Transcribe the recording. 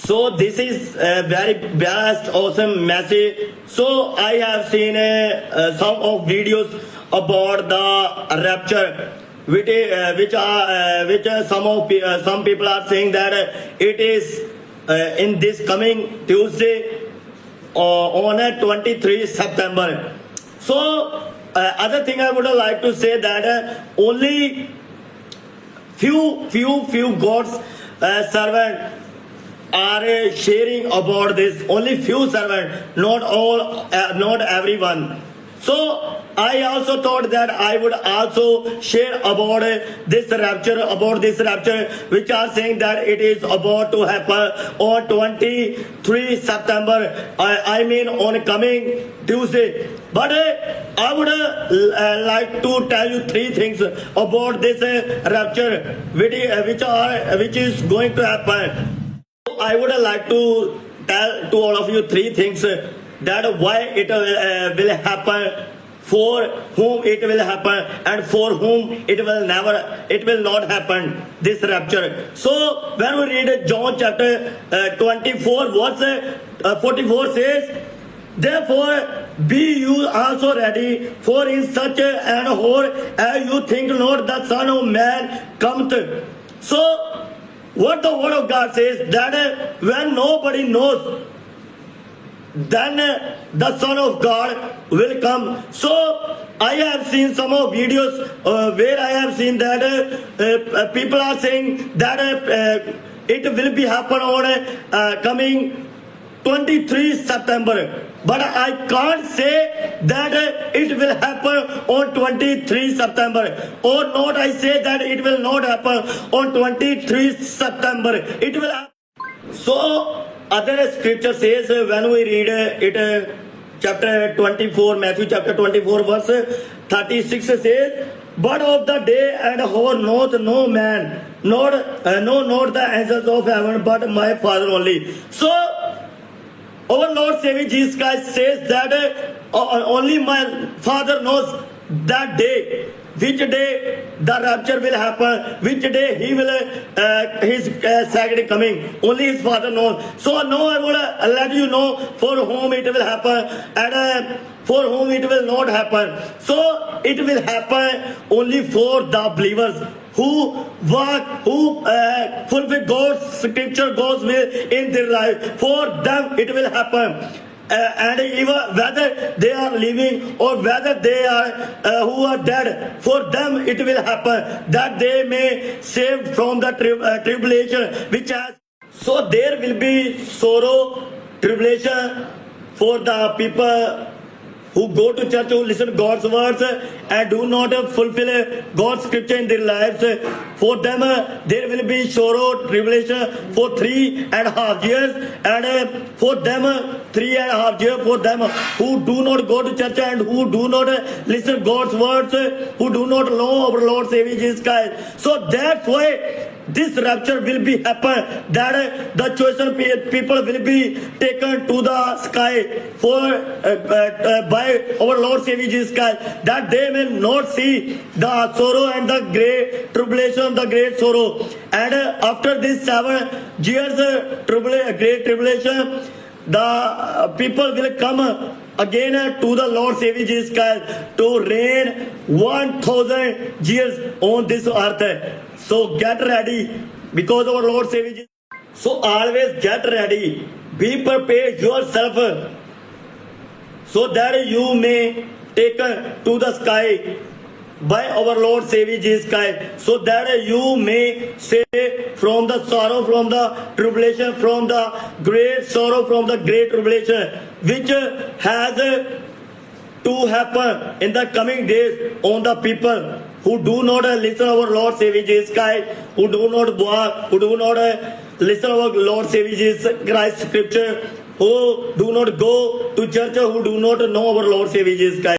So this is a very best, awesome message. So I have seen some of videos about the rapture, which some people are saying that it is in this coming Tuesday on 23 September. So other thing I would like to say that only few God's servant are sharing about this. Only few servants, not all, not everyone. So I also thought that I would also share about this rapture, which are saying that it is about to happen on 23 September. I mean on coming Tuesday. But I would like to tell you three things about this rapture, which is going to happen. I would like to tell to all of you three things that why it will happen, for whom it will happen, and for whom it will not happen, this rapture. So when we read John chapter 24 verse 44 says, therefore be you also ready, for in such an hour as you think not the Son of Man cometh. So what the word of God says, that when nobody knows, then the Son of God will come. So I have seen some of videos where I have seen that people are saying that it will be happen on coming 23 September. But I can't say that it will happen on 23 September. Or not, I say that it will not happen on 23 September. It will happen. So, other scripture says when we read it, chapter 24, Matthew chapter 24, verse 36 says, but of the day and hour knoweth no man, not the angels of heaven, but my Father only. So, our Lord Savior Jesus Christ says that only my Father knows that day, which day the rapture will happen, which day he will his second coming. Only his Father knows. So now I will let you know for whom it will happen and for whom it will not happen. So it will happen only for the believers who walk, who fulfill God's scripture, God's will in their life. For them it will happen. And even whether they are living or whether they are who are dead, for them it will happen that they may save from the tribulation which has. So there will be sorrow, tribulation for the people who go to church, who listen God's words and do not fulfill God's scripture in their lives. For them there will be sorrow, tribulation for 3.5 years, and for them 3.5 years for them who do not go to church and who do not listen God's words, who do not know our Lord Savior Jesus Christ. So that's why this rapture will be happen, that the chosen people will be taken to the sky for by our Lord Savior Jesus Christ, that they may not see the sorrow and the great tribulation, the great sorrow. And after this 7 years great tribulation, the people will come again to the Lord Savior Jesus Christ to reign 1,000 years on this earth. So get ready, because our Lord Savior Jesus. So always get ready, be prepared yourself, so that you may take to the sky by our Lord Savior Jesus Christ, so that you may save from the sorrow, from the tribulation, from the great sorrow, from the great tribulation, which has to happen in the coming days on the people who do not listen our Lord Savior Jesus Christ, who do not walk, who do not listen our Lord Savior Jesus Christ scripture, who do not go to church, who do not know our Lord Savior Jesus Christ.